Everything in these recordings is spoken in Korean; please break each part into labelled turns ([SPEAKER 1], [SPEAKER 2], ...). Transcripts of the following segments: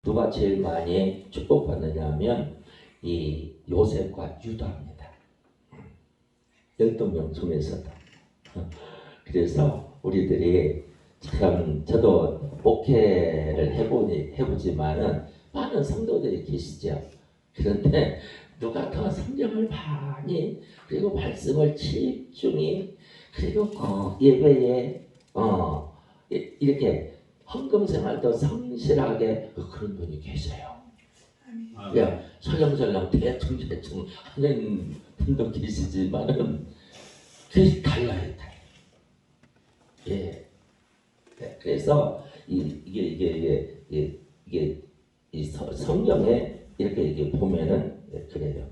[SPEAKER 1] 누가 제일 많이 축복받느냐 하면 이 요셉과 유다입니다. 12명 중에서도. 그래서 우리들이 참 저도 목회를 해보지만은 많은 성도들이 계시죠. 그런데 누가 더 성경을 많이 그리고 말씀을 집중히 그리고 그 예배에 이렇게 헌금 생활도 성실하게 그런 분이 계세요. 그냥 설렁설렁 대충 하는 분도 계시지만은 그게 달라요. 예. 네, 그래서 이게 이 성경에 이렇게 보면은 그래요.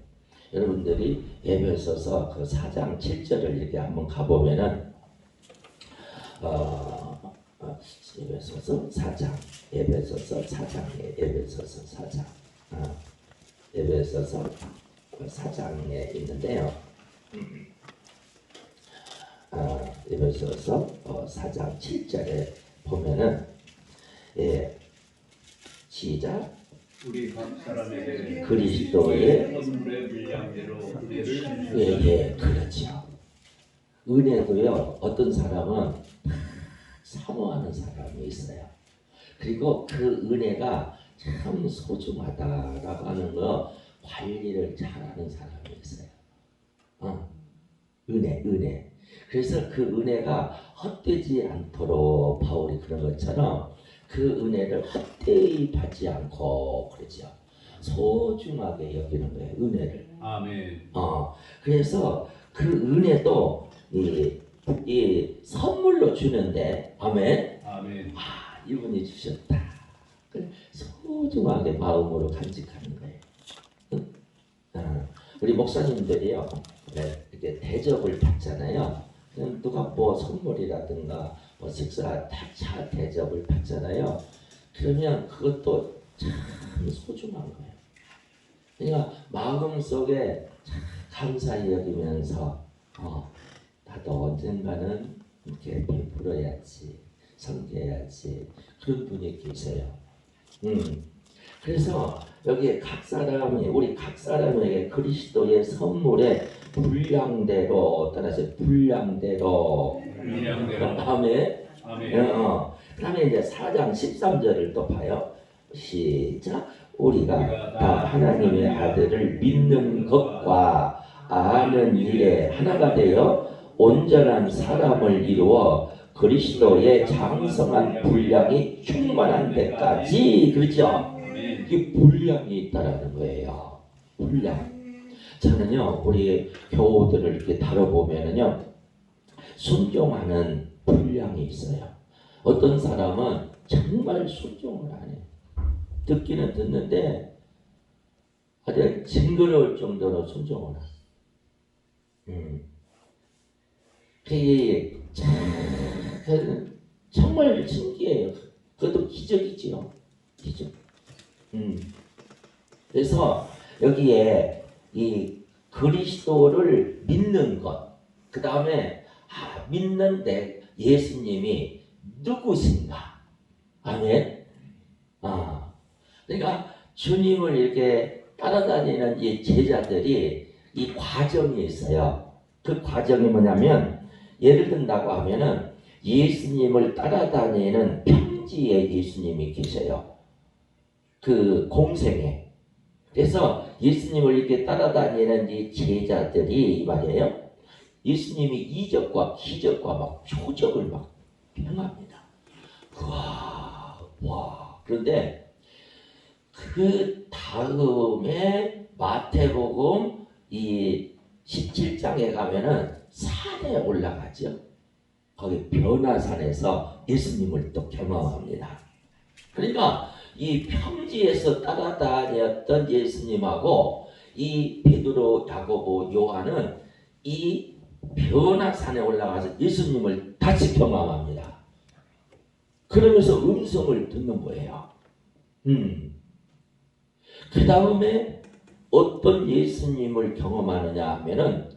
[SPEAKER 1] 여러분들이 예배소서 그 4장 7절을 이렇게 한번 가보면은 예배소서 4장 예배소서 4장 예배소서 4장에 있는데요. 예배소서 4장 7절에 보면은 시작
[SPEAKER 2] 우리 각 사람에게
[SPEAKER 1] 그리스도의
[SPEAKER 2] 선물의 분량대로 은혜를
[SPEAKER 1] 그렇죠. 은혜도요 어떤 사람은 사모하는 사람이 있어요. 그리고 그 은혜가 참 소중하다라고 하는 거 관리를 잘하는 사람이 있어요. 은혜. 그래서 그 은혜가 헛되지 않도록 바울이 그런 것처럼 그 은혜를 헛되이 받지 않고 그러죠. 소중하게 여기는 거예요. 은혜를.
[SPEAKER 2] 아멘.
[SPEAKER 1] 그래서 그 은혜도 이 선물로 주는데 아멘.
[SPEAKER 2] 아멘.
[SPEAKER 1] 이분이 주셨다. 소중하게 마음으로 간직하는 거예요. 우리 목사님들이요. 이렇게 대접을 받잖아요. 누가 뭐 선물이라든가 뭐 식사 차 대접을 받잖아요. 그러면 그것도 참 소중한 거예요. 그러니까 마음속에 참 감사히 여기면서 나도 언젠가는 이렇게 베풀어야지, 섬겨야지 그런 분이 계세요. 그래서 여기에 우리 각 사람에게 그리스도의 선물의 분량대로 따라서 분량대로 아멘. 그 다음에 이제 4장 13절을 또 봐요. 시작. 우리가 다 하나님의 아들을 믿는 것과 아는 일에 하나가 되어 온전한 사람을 이루어 그리스도의 장성한 분량이 충만한 데까지. 그렇죠? 이게 분량이 있다라는 거예요. 분량. 저는요 우리 교우들을 이렇게 다뤄보면은요 순종하는 분량이 있어요. 어떤 사람은 정말 순종을 안 해요. 듣기는 듣는데 아주 징그러울 정도로 순종을 안 해요. 그게 정말 신기해요. 그것도 기적이지요. 기적. 그래서 여기에 이 그리스도를 믿는 것, 그 다음에 믿는데 예수님이 누구신가? 아멘. 그러니까 주님을 이렇게 따라다니는 이 제자들이 이 과정이 있어요. 그 과정이 뭐냐면 예를 든다고 하면은 예수님을 따라다니는 평지에 예수님이 계셔요. 그 공생에. 그래서 예수님을 이렇게 따라다니는 이 제자들이 말이에요. 예수님이 이적과 기적과 막 표적을 막 행합니다. 와. 그런데 그 다음에 마태복음 이 17장에 가면은 산에 올라가죠. 거기 변화산에서 예수님을 또 경험합니다. 그러니까 이 평지에서 따라다녔던 예수님하고 이 베드로, 야고보, 요한은 이 변화산에 올라가서 예수님을 다시 경험합니다. 그러면서 음성을 듣는 거예요. 그 다음에 어떤 예수님을 경험하느냐 하면은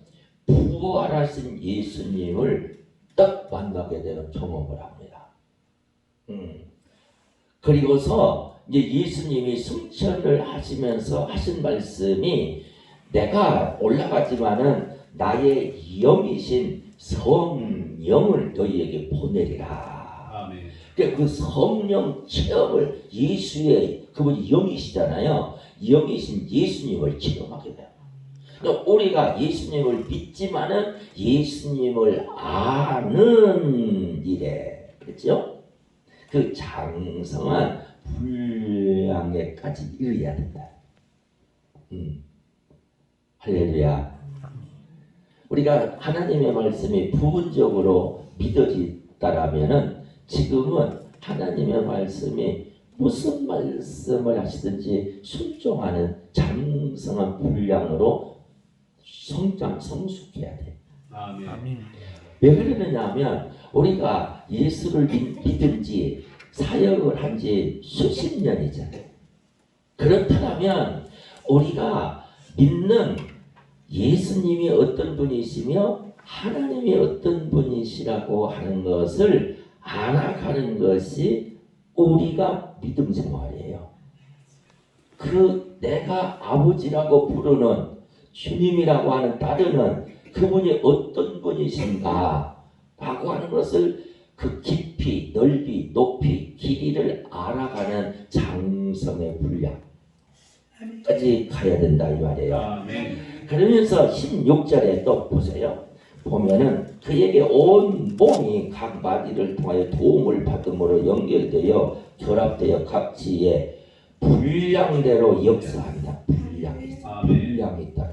[SPEAKER 1] 부활하신 예수님을 딱 만나게 되는 경험을 합니다. 그리고서 이제 예수님이 승천을 하시면서 하신 말씀이 내가 올라가지만은 나의 영이신 성령을 너희에게 보내리라.
[SPEAKER 2] 아멘.
[SPEAKER 1] 그러니까 그 성령 체험을 예수의 그분이 영이시잖아요. 영이신 예수님을 체험하게 돼요. 그러니까 우리가 예수님을 믿지만은 예수님을 아는 일에 그렇죠? 그 장성한 분량에까지 이르야 된다. 할렐루야. 우리가 하나님의 말씀이 부분적으로 믿어진다라면은 지금은 하나님의 말씀이 무슨 말씀을 하시든지 순종하는 장성한 분량으로 성숙해야 돼.
[SPEAKER 2] 아멘.
[SPEAKER 1] 왜 그러느냐 하면 우리가 예수를 믿은지 사역을 한 지 수십 년이잖아요. 그렇다면 우리가 믿는 예수님이 어떤 분이시며 하나님이 어떤 분이시라고 하는 것을 알아가는 것이 우리가 믿음 생활이에요. 그 내가 아버지라고 부르는 주님이라고 하는 따르는 그분이 어떤 분이신가 라고 하는 것을 그 깊이 넓이 높이 길이를 알아가는 장성의 분량까지 가야 된다 이 말이에요.
[SPEAKER 2] 아멘.
[SPEAKER 1] 그러면서 16절에 또 보세요. 보면은 그에게 온 몸이 각 마디를 통하여 도움을 받음으로 연결되어 결합되어 각지의 분량대로 역사한다. 분량이 있다.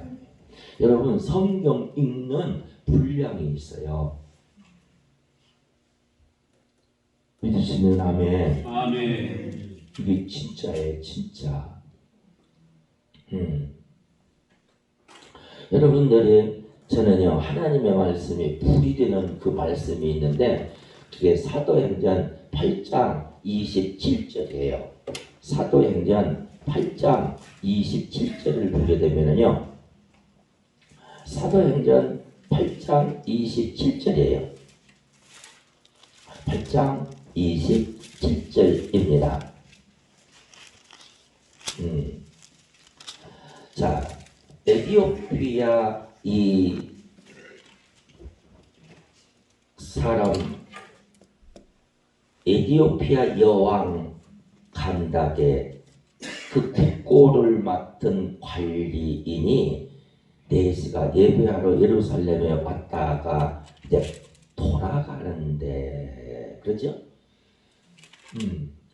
[SPEAKER 1] 여러분 성경 읽는 분량이 있어요. 믿으시는 아멘.
[SPEAKER 2] 아멘.
[SPEAKER 1] 이게 진짜예요, 진짜. 여러분들이 저는요 하나님의 말씀이 불이 되는 그 말씀이 있는데 그게 사도행전 8장 27절이에요. 사도행전 8장 27절을 보게 되면은요 사도행전 8장 27절이에요. 8장 27절입니다. 자, 에티오피아 이 사람 에티오피아 여왕 간닥의 그 국고를 맡은 관리인이 네시가 예배하러 예루살렘에 왔다가 이제 돌아가는데 그렇죠?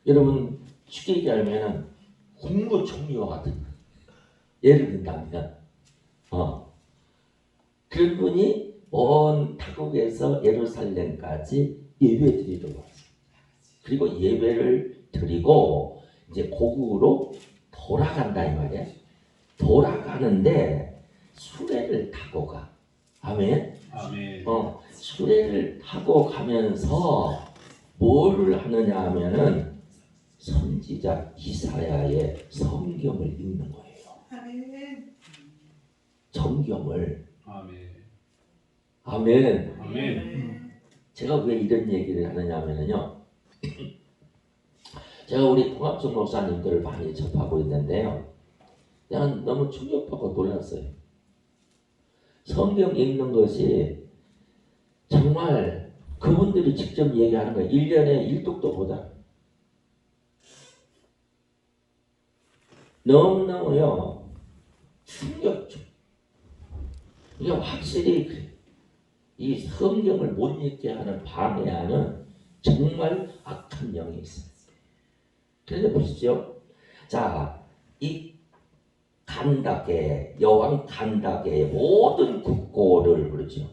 [SPEAKER 1] 여러분 쉽게 얘기하면 국무총리와 같은 예를 든다면 그런 분이 먼 타국에서 예루살렘까지 예배 드리러 왔어요. 그리고 예배를 드리고 이제 고국으로 돌아간다 이 말이야. 돌아가는데 수레를 타고 가. 아멘.
[SPEAKER 2] 아멘.
[SPEAKER 1] 수레를 타고 가면서 뭐를 하느냐 하면은 선지자 이사야의 성경을 읽는 거예요.
[SPEAKER 3] 아멘.
[SPEAKER 1] 성경을.
[SPEAKER 2] 아멘.
[SPEAKER 1] 아멘.
[SPEAKER 2] 아멘.
[SPEAKER 1] 제가 왜 이런 얘기를 하느냐 하면은요. 제가 우리 통합종 목사님들을 많이 접하고 있는데요. 그냥 너무 충격받고 놀랐어요. 성경 읽는 것이 정말 그분들이 직접 얘기하는 거예요. 1년에 1독도 보다. 너무너무요. 충격적. 이게 확실히 이 성경을 못 읽게 하는 방해하는 정말 악한 영이 있어요. 그런데 보시죠. 자, 이 간닥의 여왕 간닥의 모든 국고를 그러죠.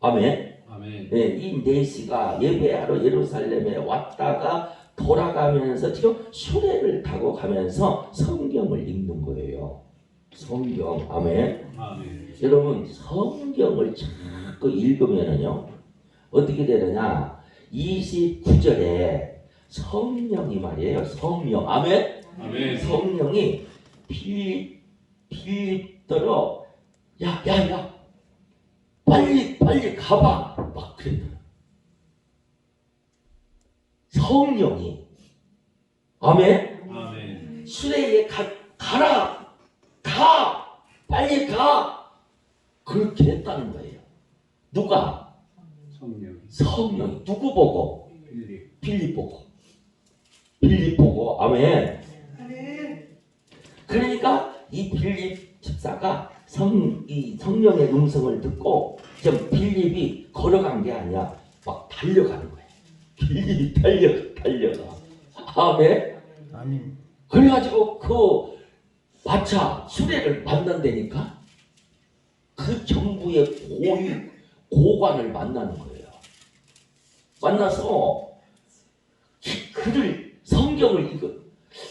[SPEAKER 1] 아멘.
[SPEAKER 2] 아멘.
[SPEAKER 1] 네, 이 네시가 예배하러 예루살렘에 왔다가 돌아가면서 지금 수레를 타고 가면서 성경을 읽는 거예요. 성경. 아멘.
[SPEAKER 2] 아멘.
[SPEAKER 1] 여러분 성경을 자꾸 읽으면은요 어떻게 되느냐 29절에 성령이 말이에요. 성령. 아멘.
[SPEAKER 2] 아멘.
[SPEAKER 1] 성령이 빌립더러 야야야 빨리 가봐 막 그랬다. 성령이. 아멘.
[SPEAKER 2] 아멘.
[SPEAKER 1] 수레에 가라! 가! 빨리 가! 그렇게 했다는 거예요. 누가? 성령이. 누구 보고? 빌립 보고. 빌립 보고. 아멘. 그러니까 이 빌립 집사가 이 성령의 음성을 듣고 좀 빌립이 걸어간 게 아니야. 막 달려가는 거예요. 빌립이 달려가. 아멘.
[SPEAKER 2] 아멘.
[SPEAKER 1] 그래가지고 그 마차 수레를 만난다니까 그 정부의 고관을 만나는 거예요. 만나서 그를 성경을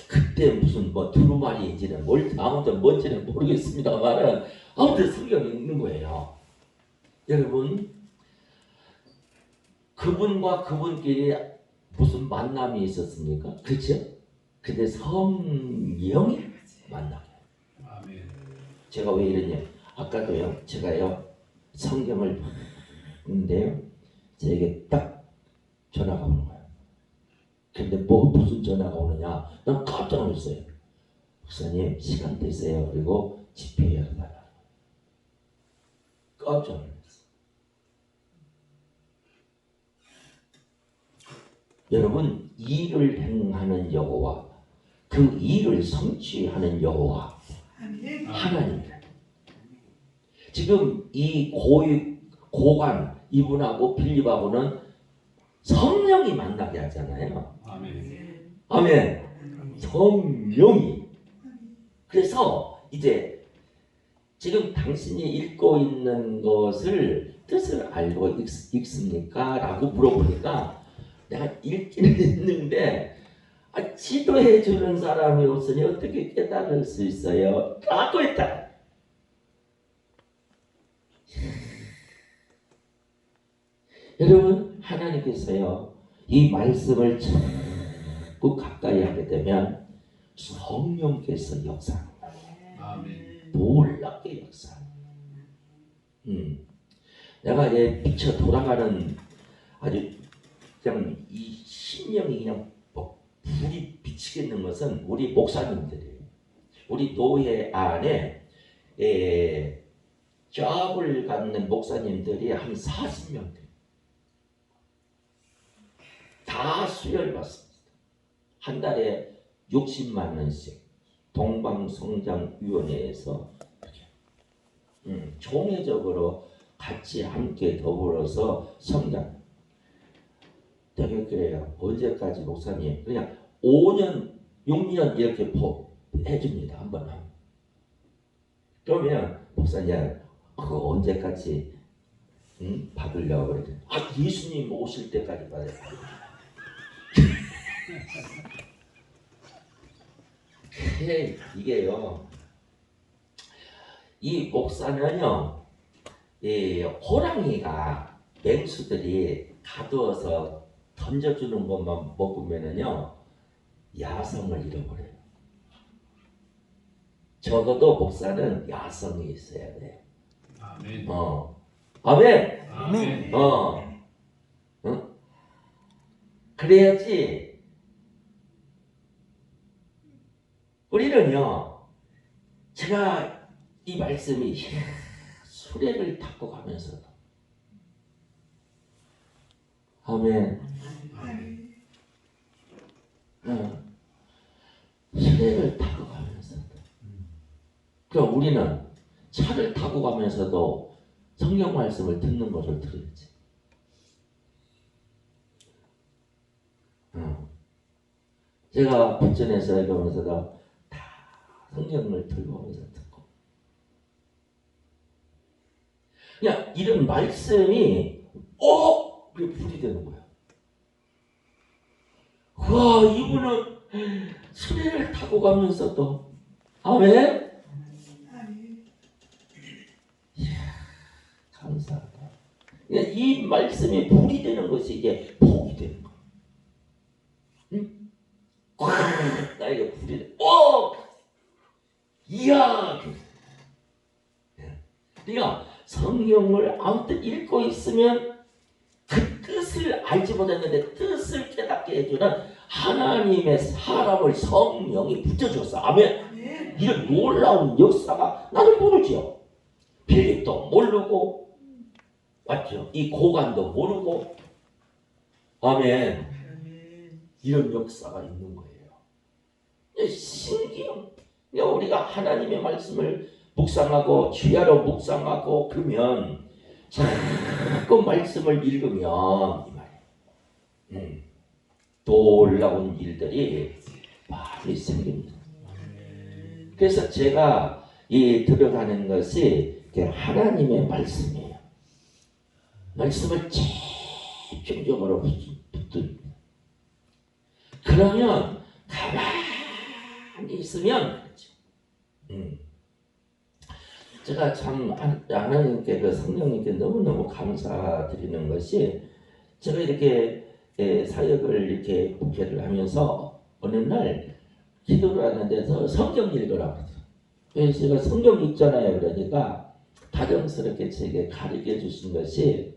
[SPEAKER 1] 그때 무슨 뭐 두루마리인지는 아무튼 뭔지는 모르겠습니다만은 아무튼 성경이 읽는 거예요. 여러분 그분과 그분끼리 무슨 만남이 있었습니까? 그렇죠? 근데 성령이 만나게. 제가 왜 이러냐? 아까도요. 제가요 성경을 읽는데요. 제게 딱 전화가 오는 거예요. 근데 무슨 전화가 오느냐? 난 깜짝 놀랐어요. 목사님 시간 되세요. 그리고 집회해야 달라. 깜짝 놀랐어요. 여러분 일을 행하는 여호와 그 일을 성취하는 여호와 하나님입니다. 지금 이 고관 이분하고 빌립하고는 성령이 만나게 하잖아요. 아멘. 성령이. 그래서 이제 지금 당신이 읽고 있는 것을 뜻을 알고 읽습니까? 라고 물어보니까 내가 읽기는 했는데 지도해 주는 사람이 없으니 어떻게 깨달을 수 있어요? 라고 했다. 여러분 하나님께서요 이 말씀을 자꾸 가까이 하게 되면 성령께서 역사합니다. 놀랍게 역사합니다. 내가 이제 미쳐 돌아가는 아주 그냥 이 심령이 그냥 불이 비치겠는 것은 우리 목사님들이에요. 우리 노예 안에 잡을 갖는 목사님들이 한 40명 돼요. 다 수혈 받습니다. 한 달에 60만 원씩 동방성장위원회에서 총회적으로 같이 함께 더불어서 성장. 되게 그래요. 언제까지 목사님 그냥 5년, 6년 이렇게 해줍니다. 한 번 하면. 그러면 목사님 그거 언제까지 받으려고 그러더니 예수님 오실 때까지 받아야 돼. 이게요. 이 목사는요. 이 호랑이가 맹수들이 가두어서 던져주는 것만 먹으면은요 야성을 잃어버려요. 적어도 목사는 야성이 있어야 돼.
[SPEAKER 2] 아멘.
[SPEAKER 1] 아멘.
[SPEAKER 2] 아멘.
[SPEAKER 1] 그래야지 우리는요. 제가 이 말씀이 수레를 타고 가면서도 아멘. 수레를 타고 가면서도 그럼 우리는 차를 타고 가면서도 성경 말씀을 듣는 것을 들어야지. 제가 부천에서 이러면서도 다 성경을 들고 오면서 듣고 그냥 이런 말씀이 그게 불이 되는 거야. 와 이분은 수레를 타고 가면서도 아멘. 이야 감사하다. 이 말씀이 불이 되는 것이 이게 복이 되는 거야. 나에게 불이 돼. 이야. 그러니까 성경을 아무튼 읽고 있으면 그 뜻을 알지 못했는데 뜻을 깨닫게 해주는 하나님의 사람을 성령이 붙여줬어. 아멘. 이런 놀라운 역사가 나는 모르죠. 필립도 모르고, 맞죠? 이 고관도 모르고, 아멘. 이런 역사가 있는 거예요. 신기해요. 우리가 하나님의 말씀을 묵상하고 주야로 묵상하고 그러면 자꾸 말씀을 읽으면 이 말이에요. 놀라운 일들이 많이 생깁니다. 그래서 제가 이 들어가는 것이 하나님의 말씀이에요. 말씀을 집중적으로 붙듭니다. 그러면 가만히 있으면 그렇죠. 제가 참 하나님께 그 성령님께 너무너무 감사드리는 것이 제가 이렇게 사역을 이렇게 목회를 하면서 어느 날 기도를 하는 데서 성경 읽으라고 그러더라고요. 그래서 제가 성경 읽잖아요. 그러니까 다정스럽게 제게 가르쳐 주신 것이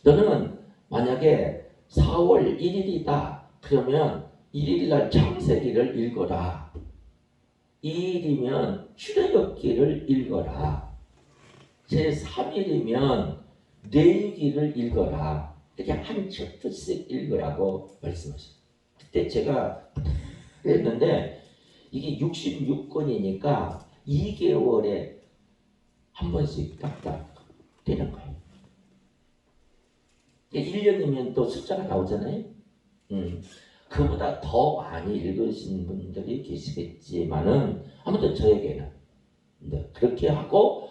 [SPEAKER 1] 너는 만약에 4월 1일이다 그러면 1일날 창세기를 읽어라. 2일이면 출애굽기를 읽어라. 제3일이면 레위기를 읽어라. 이렇게 한 챕터씩 읽으라고 말씀하셨어요. 그때 제가 했는데 이게 66권이니까 2개월에 한 번씩 딱딱 되는 거예요. 1년이면 또 숫자가 나오잖아요. 그보다 더 많이 읽으신 분들이 계시겠지만은 아무튼 저에게는 그렇게 하고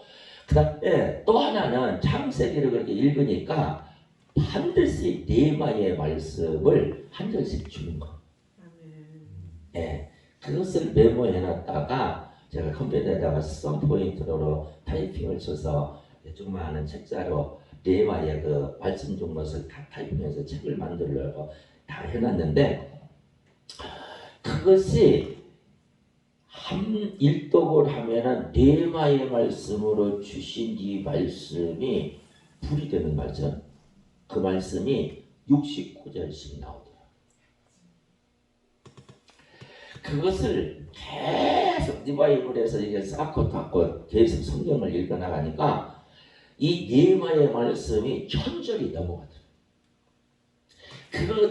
[SPEAKER 1] 그 다음에 또 하나는 창세기를 그렇게 읽으니까 반드시 네마의 말씀을 한 절씩 주는 거. 네, 그것을 메모해놨다가 제가 컴퓨터에다가 수성 포인트로 타이핑을 쳐서 조그마한 책자로 네마의 그 말씀 중 것을 다 타이핑해서 책을 만들려고 다 해놨는데 그것이 한 일독을 하면은 네마의 말씀으로 주신 이 말씀이 불이 되는 말씀, 그 말씀이 69절씩 나오더라. 그것을 계속 리바이블에서 이게 쌓고 닦고 계속 성경을 읽어 나가니까 이 네마의 말씀이 1000절이 넘어가더라.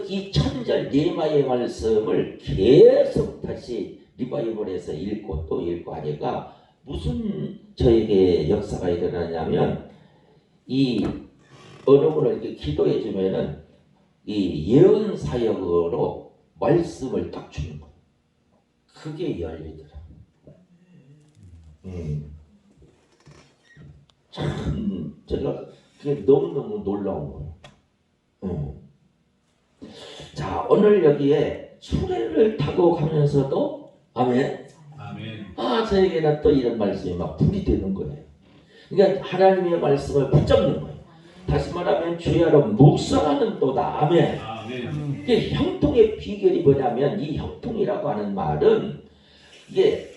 [SPEAKER 1] 이 1000절 네마의 말씀을 계속 다시 리바이벌에서 읽고 또 읽고 하니까 무슨 저에게 역사가 일어나냐면 이 어느 분을 이렇게 기도해 주면은 이 예언 사역으로 말씀을 딱 주는 거예요. 그게 열리더라. 참 제가 그게 너무너무 놀라운 거예요. 자, 오늘 여기에 수레를 타고 가면서도 아멘. 저에게는 또 이런 말씀이 막 불이 되는 거예요. 그러니까 하나님의 말씀을 붙잡는 거예요. 다시 말하면 주야로 묵상하는 도다. 아멘. 이게 형통의 비결이 뭐냐면 이 형통이라고 하는 말은 이게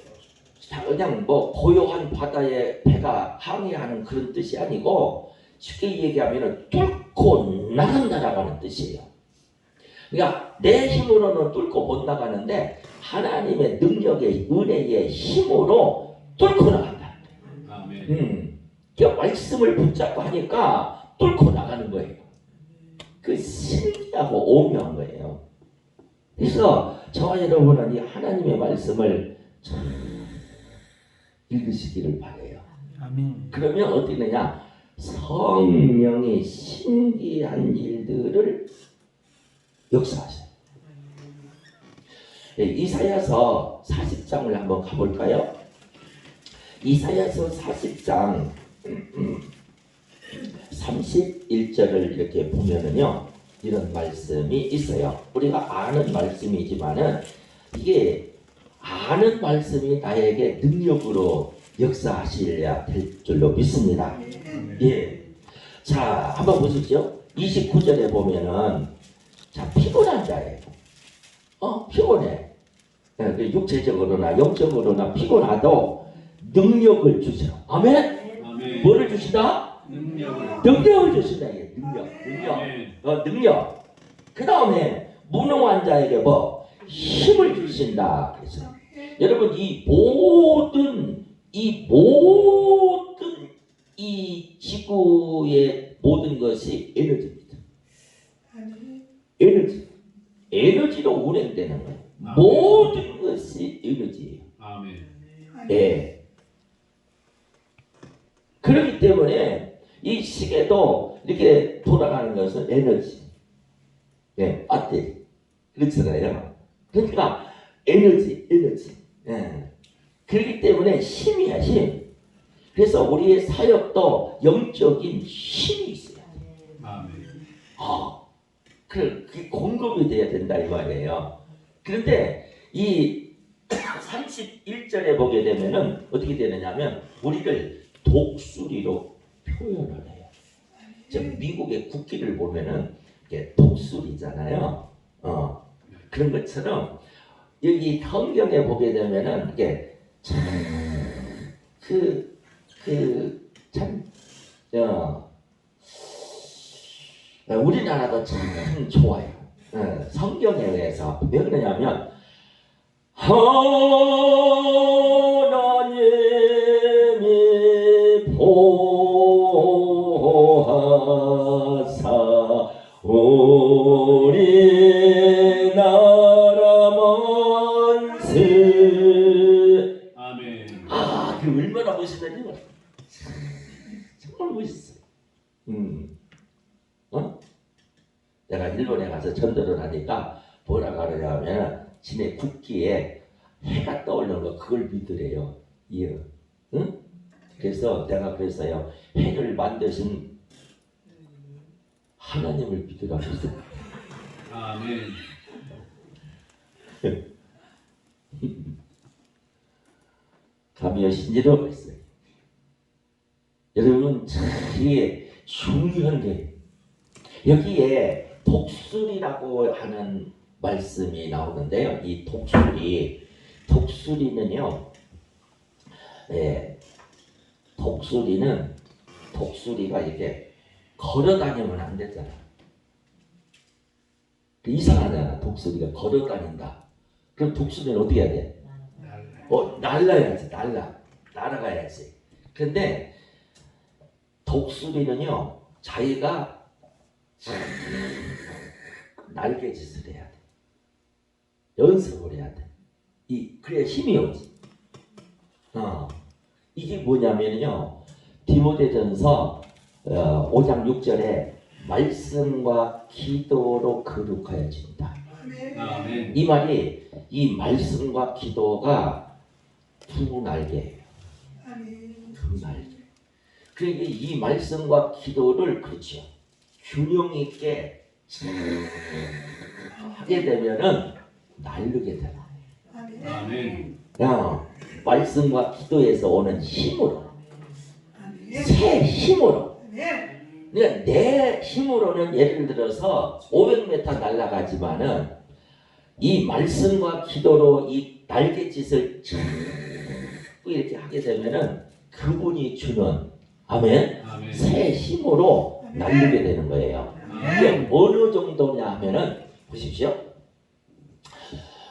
[SPEAKER 1] 그냥 뭐 고요한 바다에 배가 항해하는 그런 뜻이 아니고 쉽게 얘기하면 뚫고 나간다라고 하는 뜻이에요. 그러니까 내 힘으로는 뚫고 못 나가는데 하나님의 능력의 은혜의 힘으로 뚫고 나간다. 그러니까 말씀을 붙잡고 하니까 뚫고 나가는 거예요. 그 신기하고 오묘한 거예요. 그래서 저와 여러분은 이 하나님의 말씀을 참 읽으시기를 바라요. 그러면 어떻게 되냐? 성령이 신기한 일들을 역사하셔요. 이사야서 40장을 한번 가볼까요? 이사야서 40장 31절을 이렇게 보면은요 이런 말씀이 있어요. 우리가 아는 말씀이지만은 이게 아는 말씀이 나에게 능력으로 역사하시려야 될 줄로 믿습니다. 예. 자, 한번 보십시오. 29절에 보면은 자, 피곤한 자예요. 피곤해. 육체적으로나 영적으로나 피곤하도 능력을 주세요. 아멘? 뭐를 주시다? 능력을 주신다. 능력. 능력. 그 다음에 무능한 자에게 뭐 힘을 주신다. 그래서 여러분 이 지구의 모든 것이 에너지입니다. 에너지로 운행되는 거예요. 모든 것이 에너지예요.
[SPEAKER 2] 아멘.
[SPEAKER 1] 예. 그렇기 때문에 이 시계도 이렇게 돌아가는 것은 에너지. 예, 배터리. 그렇잖아요. 그러니까 에너지. 예. 그렇기 때문에 힘이야, 힘. 그래서 우리의 사역도 영적인 힘이 있어요.
[SPEAKER 2] 아멘.
[SPEAKER 1] 그게 공급이 돼야 된다 이 말이에요. 그런데 이 31절에 보게 되면은 어떻게 되느냐면 우리를 독수리로 표현을 해요. 미국의 국기를 보면은 이게 독수리잖아요. 그런 것처럼 여기 성경에 보게 되면은 이게 우리나라도 참 좋아요. 성경에 의해서 왜 그러냐면 하나님이 보호하사 우리나라 만세.
[SPEAKER 2] 아멘.
[SPEAKER 1] 그 얼마나 멋있는지 정말 멋있어요. 내가 일본에 가서 전도를 하니까 뭐라 그러냐면 지네 국기에 해가 떠오르는 거 그걸 믿으래요. 예. 응? 그래서 내가 그랬어요. 해를 만드신 하나님을 믿으라고 했어요.
[SPEAKER 2] 아멘.
[SPEAKER 1] 감히 신지라고 했어요. 여러분 참 이게 중요한 게 여기에 독수리라고 하는 말씀이 나오는데요. 이 독수리는요. 독수리가 이렇게 걸어 다니면 안 되잖아. 이상하잖아. 독수리가 걸어 다닌다. 그럼 독수리는 어떻게 해야 돼? 날라야지. 날아가야지. 근데 독수리는요. 자기가 날개짓을 해야 돼. 연습을 해야 돼. 그래야 힘이 오지. 이게 뭐냐면요. 디모데전서 5장 6절에 말씀과 기도로 거룩하여진다.
[SPEAKER 2] 아멘.
[SPEAKER 1] 이 말이 이 말씀과 기도가 두 날개예요. 두 날개. 그러니까 이 말씀과 기도를 그렇죠. 균형 있게 하게 되면은 날르게 되나.
[SPEAKER 2] 아멘.
[SPEAKER 1] 말씀과 기도에서 오는 힘으로, 새 힘으로. 그러니까 내 힘으로는 예를 들어서 500m 날아가지만은 이 말씀과 기도로 이 날갯짓을 이렇게 하게 되면은 그분이 주는 아멘. 새 힘으로 날리게 되는 거예요. 이게 어느 정도냐 하면은 보십시오.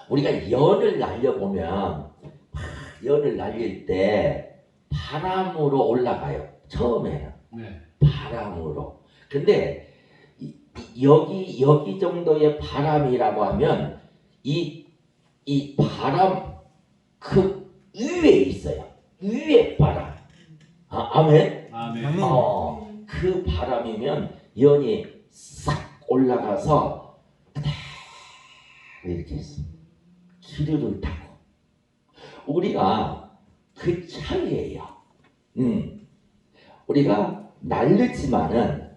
[SPEAKER 1] 우리가 연을 날려보면 연을 날릴 때 바람으로 올라가요. 처음에는
[SPEAKER 2] 네.
[SPEAKER 1] 바람으로. 근데 여기 정도의 바람이라고 하면 이 바람 그 위에 있어요. 위에 바람. 아멘.
[SPEAKER 2] 아멘.
[SPEAKER 1] 그 바람이면 연이 싹 올라가서 이렇게 했어. 기류를 타고 우리가 그 차이예요. 우리가 날르지만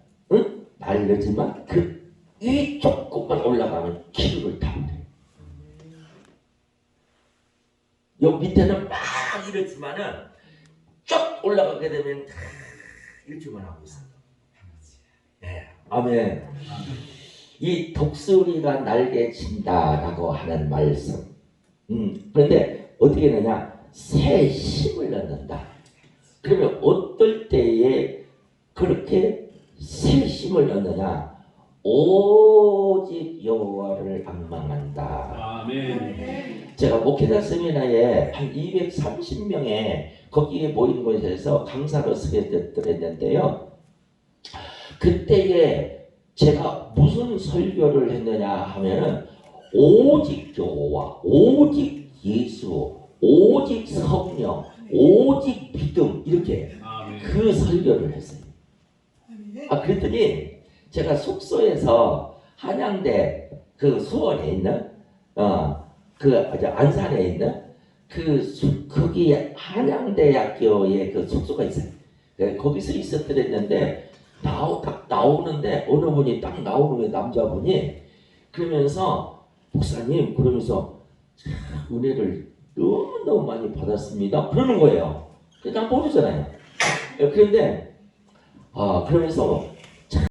[SPEAKER 1] 그 위 조금만 올라가면 기류를 타면 돼. 요 밑에는 막 이러지만은 쭉 올라가게 되면 이렇게만 하고 있어. 네, 아멘. 이 독수리가 날개친다라고 하는 말씀. 그런데 어떻게 되냐? 새 힘을 넣는다. 그러면 어떨 때에 그렇게 새 힘을 넣느냐? 오직 여호와를 앙망한다.
[SPEAKER 2] 아멘.
[SPEAKER 1] 제가 목회자 세미나에 한 230명의 거기에 모인 곳에서 강사로 서게 됐는데요. 그때에 제가 무슨 설교를 했느냐 하면은 오직 여호와, 오직 예수, 오직 성령, 오직 믿음 이렇게
[SPEAKER 2] 아멘.
[SPEAKER 1] 그 설교를 했어요. 그랬더니 제가 숙소에서 한양대 그 수원에 있는 그 안산에 있는 거기 한양대학교에 그 숙소가 있어요. 거기서 있었더랬는데 딱 나오는데 어느 분이 딱 나오는 남자분이 그러면서 목사님 그러면서 은혜를 너무너무 많이 받았습니다. 그러는 거예요. 난 모르잖아요. 그런데 그러면서